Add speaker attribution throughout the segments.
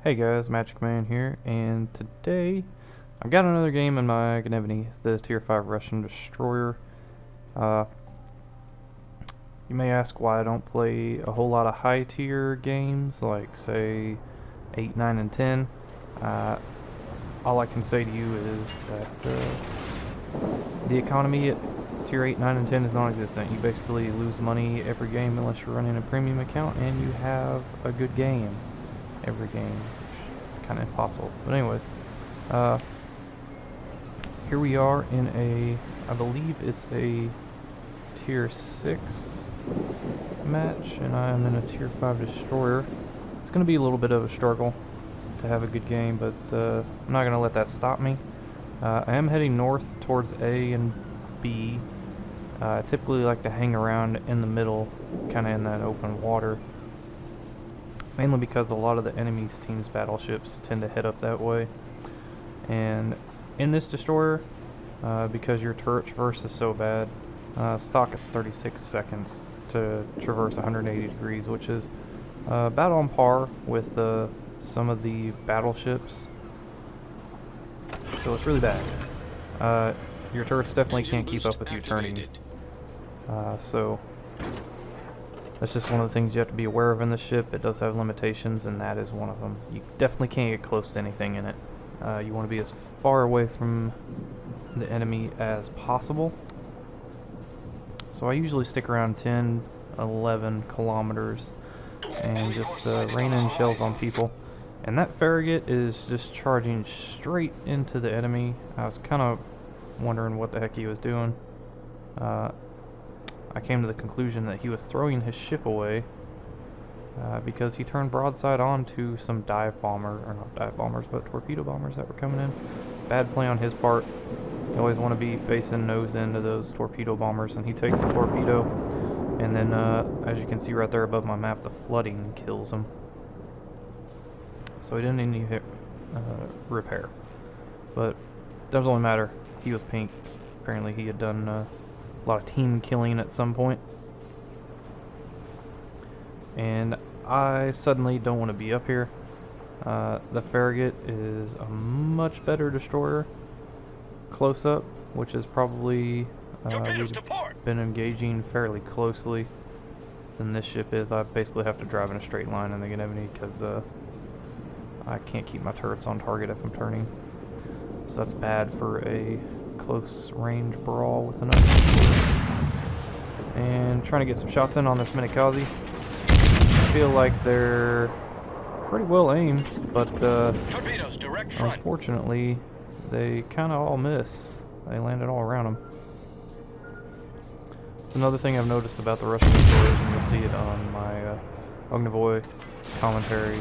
Speaker 1: Hey guys, Magic Man here, and today I've got another game in my Gnevny, the Tier 5 Russian Destroyer. Uh, you may ask why I don't play a whole lot of high tier games, like say 8, 9, and 10. All I can say to you is that the economy at Tier 8, 9, and 10 is non-existent. You basically lose money every game unless you're running a premium account, and you have a good game every game. Kind of impossible. But anyways, here we are in I believe it's a Tier 6 match, and I am in a Tier 5 Destroyer. It's going to be a little bit of a struggle to have a good game, but I'm not going to let that stop me. I am heading north towards A and B. I typically like to hang around in the middle, kind of in that open water. Mainly because a lot of the enemy's team's battleships tend to head up that way. And in this destroyer, because your turret traverse is so bad, stock it's 36 seconds to traverse 180 degrees, which is about on par with some of the battleships. So it's really bad. Your turrets definitely can't keep up with you turning. So that's just one of the things you have to be aware of in the ship. It does have limitations, and that is one of them. You definitely can't get close to anything in it. You want to be as far away from the enemy as possible. So I usually stick around 10, 11 kilometers and just rain in shells on people. And that Farragut is just charging straight into the enemy. I was kind of wondering what the heck he was doing. I came to the conclusion that he was throwing his ship away because he turned broadside onto some dive bomber, or not dive bombers, but torpedo bombers that were coming in. Bad play on his part. You always want to be facing nose into those torpedo bombers, and he takes a torpedo, and then as you can see right there above my map, the flooding kills him. So he didn't need to repair, but doesn't really matter. He was pink. Apparently he had done a lot of team killing at some point. And I suddenly don't want to be up here. The Farragut is a much better destroyer close up, which is probably we've been engaging fairly closely than this ship is. I basically have to drive in a straight line in the Gnevny because I can't keep my turrets on target if I'm turning. So that's bad for a close range brawl with another. And trying to get some shots in on this Minikaze. I feel like they're pretty well aimed, but unfortunately they kind of all miss. They landed all around them. It's another thing I've noticed about the Russian destroyers, and you'll see it on my Gnevny commentary,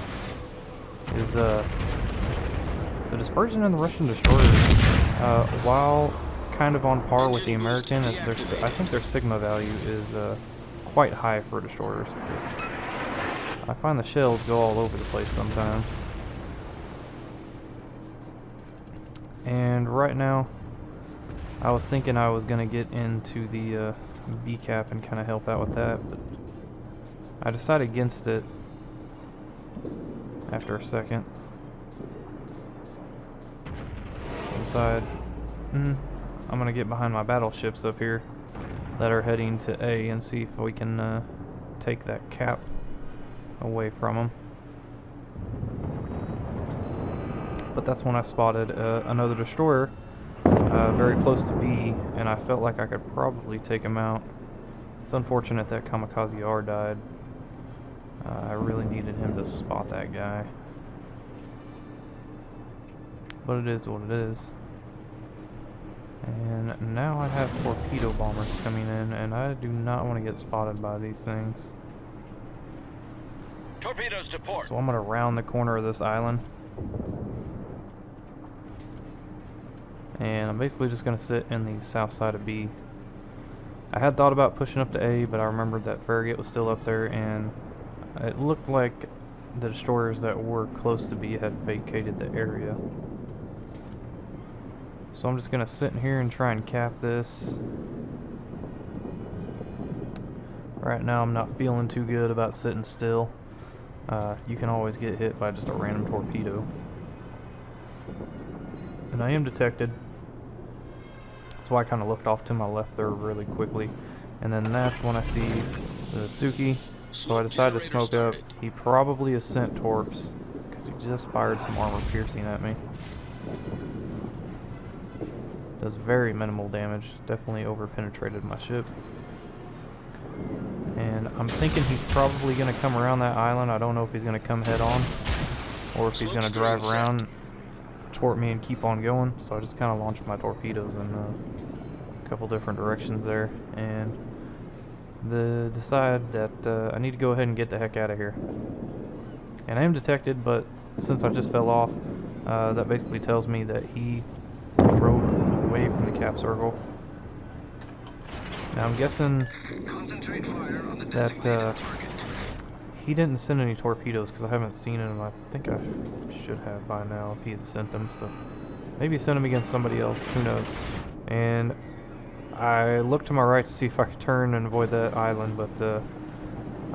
Speaker 1: is the dispersion in the Russian destroyers. While kind of on par with the American, I think their sigma value is quite high for destroyers, because I find the shells go all over the place sometimes. And right now, I was thinking I was going to get into the B-cap and kind of help out with that, but I decided against it after a second. Decide, I'm going to get behind my battleships up here that are heading to A and see if we can take that cap away from them. But that's when I spotted another destroyer very close to B, and I felt like I could probably take him out. It's unfortunate that Kamikaze R died. I really needed him to spot that guy. But it is what it is. And now I have torpedo bombers coming in, and I do not want to get spotted by these things.
Speaker 2: Torpedoes to port.
Speaker 1: So I'm going to round the corner of this island. And I'm basically just going to sit in the south side of B. I had thought about pushing up to A, but I remembered that Farragut was still up there, and it looked like the destroyers that were close to B had vacated the area. So I'm just going to sit in here and try and cap this. Right now I'm not feeling too good about sitting still. you can always get hit by just a random torpedo. And I am detected. That's why I kind of looked off to my left there really quickly. And then that's when I see the Suki. So I decided to smoke up. He probably has sent torps, because he just fired some armor piercing at me. Does very minimal damage. Definitely over-penetrated my ship. And I'm thinking he's probably going to come around that island. I don't know if he's going to come head on, or if he's going to drive around, torp me, and keep on going. So I just kind of launched my torpedoes in a couple different directions there, and decide that I need to go ahead and get the heck out of here. And I am detected, but since I just fell off, that basically tells me that he drove away from the cap circle. Now I'm guessing that he didn't send any torpedoes, because I haven't seen him. I think I should have by now if he had sent them. So maybe he sent them against somebody else. Who knows? And I looked to my right to see if I could turn and avoid that island, but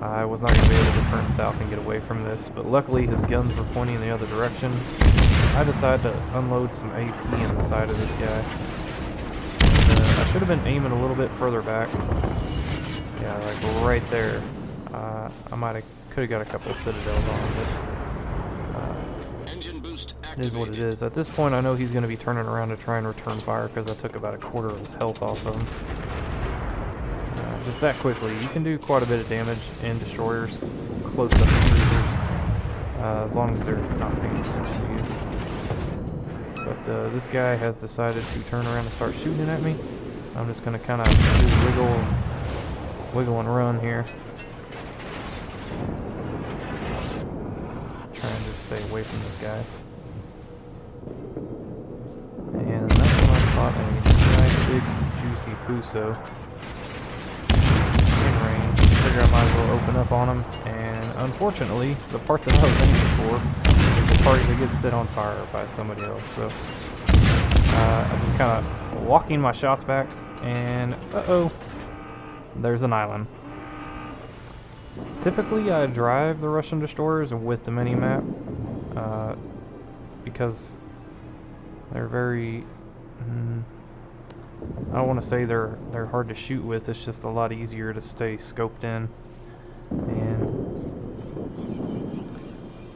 Speaker 1: I was not going to be able to turn south and get away from this. But luckily his guns were pointing in the other direction. I decided to unload some AP in the side of this guy. And, I should have been aiming a little bit further back. Yeah, like right there. I could have got a couple of citadels on him, but it is what it is. At this point, I know he's going to be turning around to try and return fire, because I took about a quarter of his health off of him. Just that quickly. You can do quite a bit of damage in destroyers close up to cruisers, as long as they're not paying attention to you. But this guy has decided to turn around and start shooting at me. I'm just going to kind of do wiggle and run here. Try and just stay away from this guy. And that's when I spot a nice big juicy Fuso in range. Figure I might as well open up on him. And unfortunately, the part that I was aiming for is the part that gets set on fire by somebody else. So I'm just kind of walking my shots back, and there's an island. Typically I drive the Russian destroyers with the mini-map, because they're very, I don't want to say they're hard to shoot with. It's just a lot easier to stay scoped in and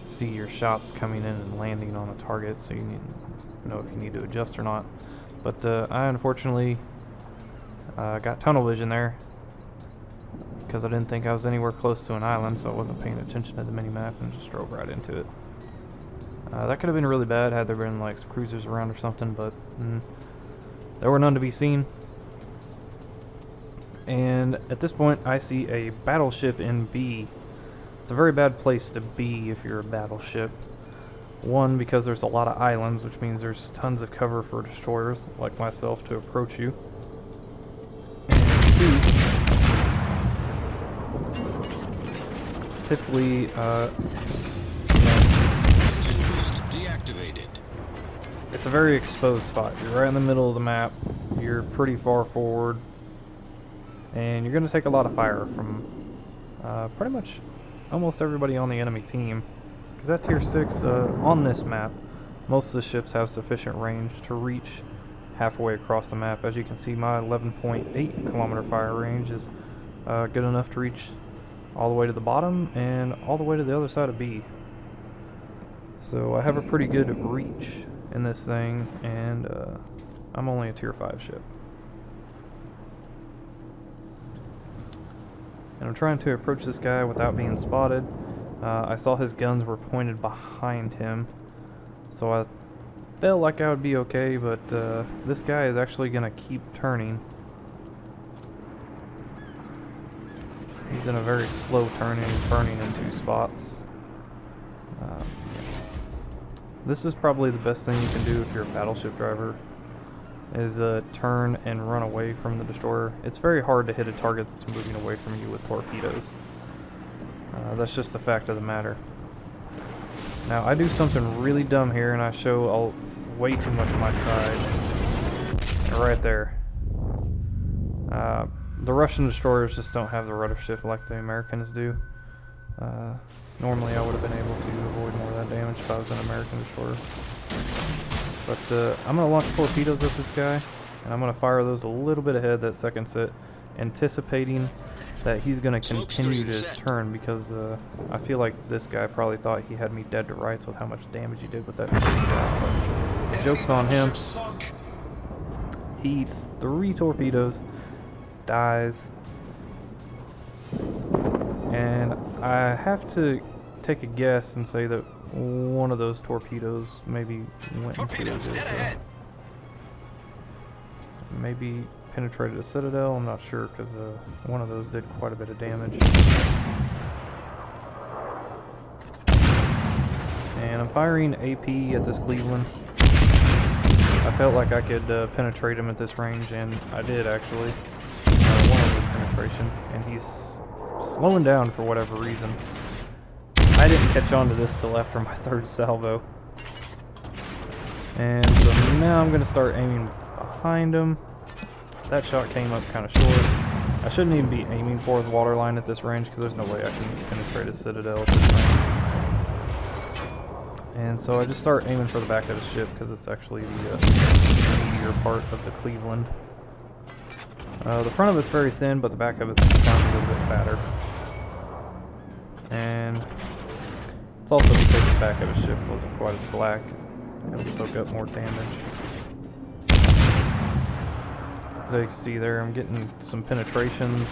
Speaker 1: see your shots coming in and landing on a target, so you need to know if you need to adjust or not. But I unfortunately got tunnel vision there, because I didn't think I was anywhere close to an island, so I wasn't paying attention to the mini-map and just drove right into it. That could have been really bad had there been like some cruisers around or something, but there were none to be seen. And at this point I see a battleship in B. It's a very bad place to be if you're a battleship. One, because there's a lot of islands, which means there's tons of cover for destroyers like myself to approach you. And two, typically, it's a very exposed spot. You're right in the middle of the map. You're pretty far forward, and you're going to take a lot of fire from pretty much almost everybody on the enemy team. Because that tier 6 on this map, most of the ships have sufficient range to reach halfway across the map. As you can see, my 11.8 kilometer fire range is good enough to reach all the way to the bottom and all the way to the other side of B. So I have a pretty good reach in this thing, and I'm only a tier 5 ship. And I'm trying to approach this guy without being spotted. I saw his guns were pointed behind him, so I felt like I would be okay, but this guy is actually going to keep turning. He's in a very slow turning, burning in 2 spots. This is probably the best thing you can do if you're a battleship driver, is turn and run away from the destroyer. It's very hard to hit a target that's moving away from you with torpedoes. That's just the fact of the matter. Now, I do something really dumb here, and I show way too much of my side. Right there. The Russian destroyers just don't have the rudder shift like the Americans do. Normally I would have been able to avoid more of that damage if I was an American destroyer. But I'm going to launch torpedoes at this guy, and I'm going to fire those a little bit ahead that second set, anticipating that he's going to continue his turn, because I feel like this guy probably thought he had me dead to rights with how much damage he did with that shot. But joke's on him. He eats 3 torpedoes, dies, and I have to take a guess and say that one of those torpedoes maybe went into his, maybe penetrated a citadel. I'm not sure, because one of those did quite a bit of damage. And I'm firing AP at this Cleveland. I felt like I could penetrate him at this range, and I did actually. One of the penetration, and he's slowing down for whatever reason. I didn't catch on to this till after my 3rd salvo. And so now I'm going to start aiming behind him. That shot came up kind of short. I shouldn't even be aiming for his waterline at this range, because there's no way I can penetrate a citadel at this range. And so I just start aiming for the back of the ship, because it's actually the meatier part of the Cleveland. The front of it's very thin, but the back of it's kind of a little bit fatter. And it's also because the back of his ship wasn't quite as black. It'll soak up more damage. As you can see there, I'm getting some penetrations,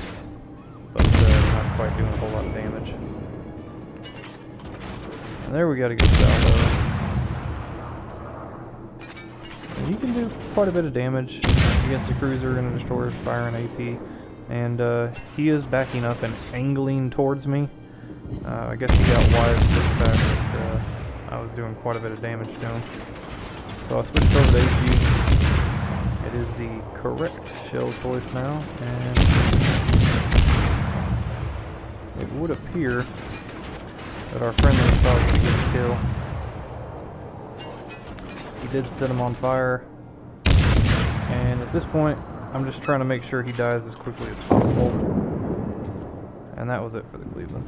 Speaker 1: but not quite doing a whole lot of damage. And there we got a good salvo. And you can do quite a bit of damage against a cruiser and a destroyer firing AP. And he is backing up and angling towards me. I guess he got wise to the fact that I was doing quite a bit of damage to him. So I switched over to AG. It is the correct shell choice now, and it would appear that our friendly is probably going to get the kill. He did set him on fire, and at this point I'm just trying to make sure he dies as quickly as possible. And that was it for the Cleveland.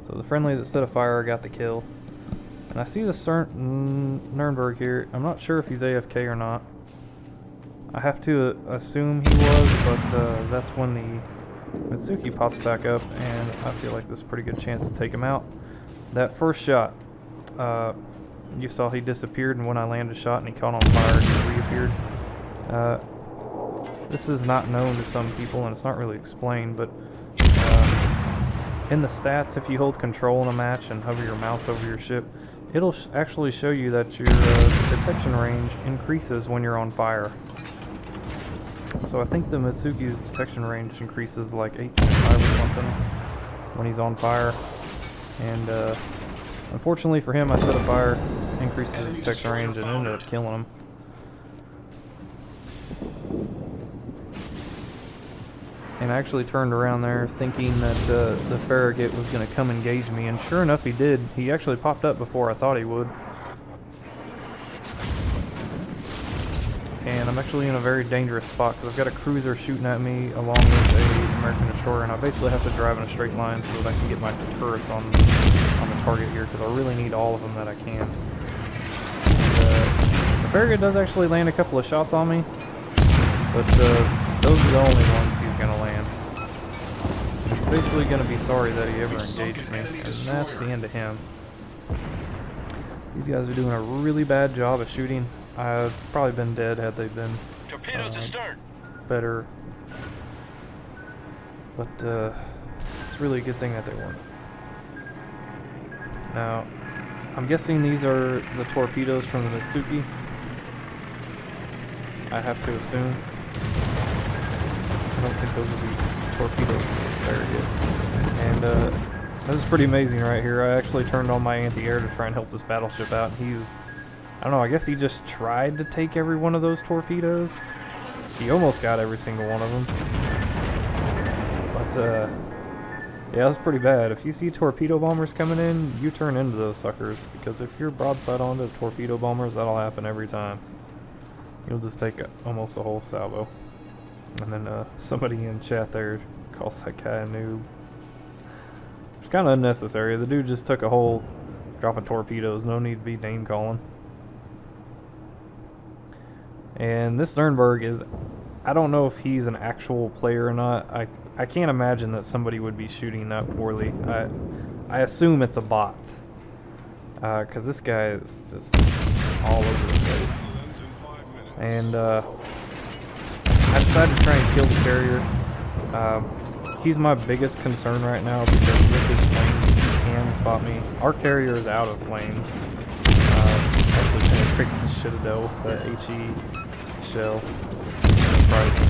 Speaker 1: So the friendly that set a fire got the kill. And I see the Nuremberg here. I'm not sure if he's AFK or not. I have to assume he was, but that's when the Mitsuki pops back up, and I feel like there's a pretty good chance to take him out. That first shot, you saw he disappeared, and when I landed a shot and he caught on fire, he reappeared. This is not known to some people, and it's not really explained, but in the stats, if you hold control in a match and hover your mouse over your ship, it'll actually show you that your detection range increases when you're on fire. So I think the Mitsuki's detection range increases like 8.5 or something when he's on fire. And unfortunately for him, I set a fire, increases his detection range, and ended up killing him. And I actually turned around there thinking that the Farragut was going to come engage me, and sure enough he did. He actually popped up before I thought he would. And I'm actually in a very dangerous spot because I've got a cruiser shooting at me along with a American destroyer, and I basically have to drive in a straight line so that I can get my turrets on the target here, because I really need all of them that I can. And, the Farragut does actually land a couple of shots on me, but those are the only ones he's going to land. He's basically going to be sorry that he ever engaged me, and that's the end of him. These guys are doing a really bad job of shooting. I'd probably been dead had they been better. But it's really a good thing that they weren't. Now, I'm guessing these are the torpedoes from the Mitsuki. I have to assume. I don't think those will be torpedoes there yet. And this is pretty amazing right here. I actually turned on my anti-air to try and help this battleship out. And he was, I don't know, I guess he just tried to take every one of those torpedoes. He almost got every single one of them. But yeah, that's pretty bad. If you see torpedo bombers coming in, you turn into those suckers, because if you're broadside onto torpedo bombers, that'll happen every time. You'll just take almost a whole salvo. And then somebody in chat there calls that guy a noob. Which kind of unnecessary. The dude just took a hole dropping torpedoes. No need to be name calling. And this Nuremberg is, I don't know if he's an actual player or not. I can't imagine that somebody would be shooting that poorly. I assume it's a bot. Because this guy is just all over the place. And I decided to try and kill the carrier. He's my biggest concern right now because with his planes, he can spot me. Our carrier is out of planes. Actually penetrated the Citadel with the HE shell. Surprising.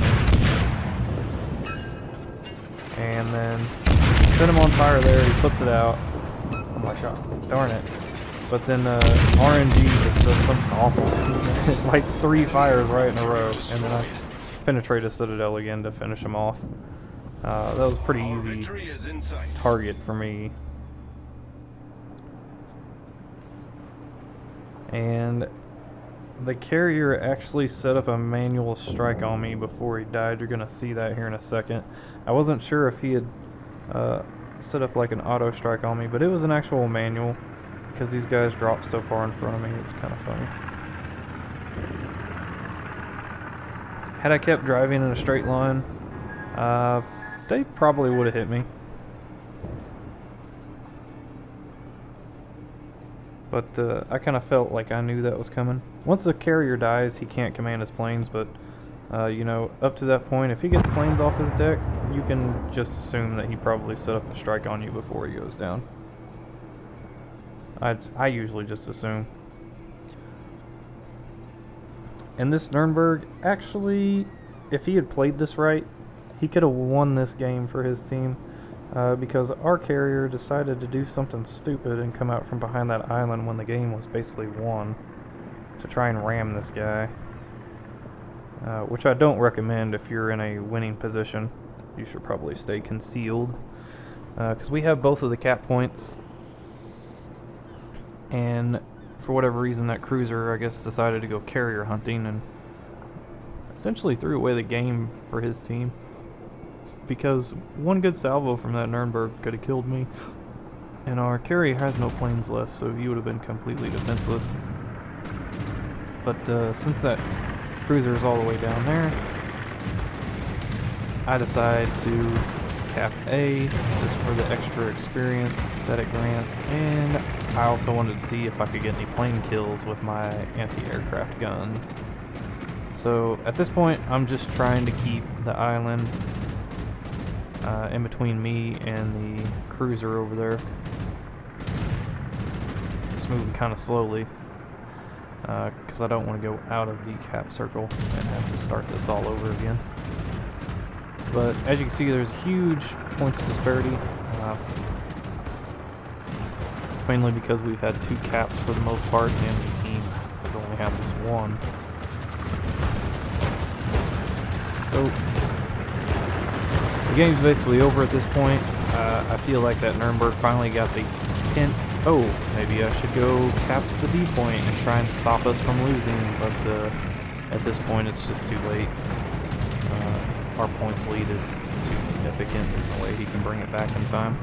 Speaker 1: And then set him on fire there, he puts it out. Oh my god, darn it. But then RNG just does something awful. It lights 3 fires right in a row, and then I penetrate a Citadel again to finish him off. That was a pretty easy target for me. And the carrier actually set up a manual strike on me before he died. You're gonna see that here in a second. I wasn't sure if he had set up like an auto strike on me, but it was an actual manual because these guys dropped so far in front of me. It's kind of funny. Had I kept driving in a straight line, they probably would have hit me. But I kind of felt like I knew that was coming. Once the carrier dies, he can't command his planes, but you know, up to that point, if he gets planes off his deck, you can just assume that he probably set up a strike on you before he goes down. I usually just assume. And this Nuremberg, actually, if he had played this right, he could have won this game for his team. Because our carrier decided to do something stupid and come out from behind that island when the game was basically won to try and ram this guy. Which I don't recommend if you're in a winning position. You should probably stay concealed. Because we have both of the cap points. And for whatever reason, that cruiser, I guess, decided to go carrier hunting and essentially threw away the game for his team. Because one good salvo from that Nuremberg could have killed me. And our carrier has no planes left, so he would have been completely defenseless. But since that cruiser is all the way down there, I decide to cap A just for the extra experience that it grants, and I also wanted to see if I could get any plane kills with my anti-aircraft guns. So at this point, I'm just trying to keep the island in between me and the cruiser over there. Just moving kind of slowly because I don't want to go out of the cap circle and have to start this all over again. But as you can see, there's a huge points disparity. Mainly because we've had 2 caps for the most part, and the enemy team has only had this one. So the game's basically over at this point. I feel like that Nuremberg finally got the hint. Oh, maybe I should go cap the D point and try and stop us from losing, but at this point it's just too late. Our points lead is too significant. There's no way he can bring it back in time.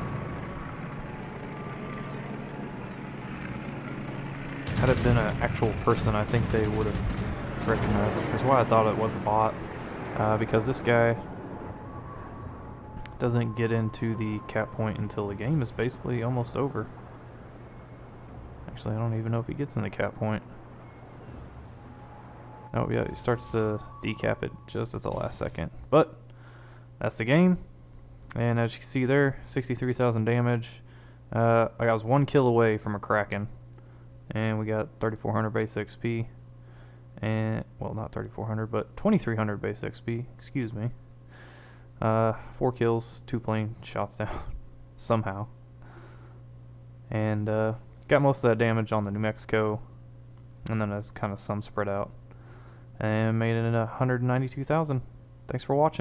Speaker 1: Had it been an actual person, I think they would have recognized it. That's why I thought it was a bot, because this guy doesn't get into the cap point until the game is basically almost over. Actually, I don't even know if he gets in the cap point. Oh yeah, he starts to decap it just at the last second. But that's the game. And as you can see there, 63,000 damage. I was 1 kill away from a Kraken. And we got 3,400 base XP. And, well, not 3,400, but 2,300 base XP. Excuse me. 4 kills, 2 plane shots down. Somehow. And got most of that damage on the New Mexico. And then it's kind of some spread out. And made it in 192,000. Thanks for watching.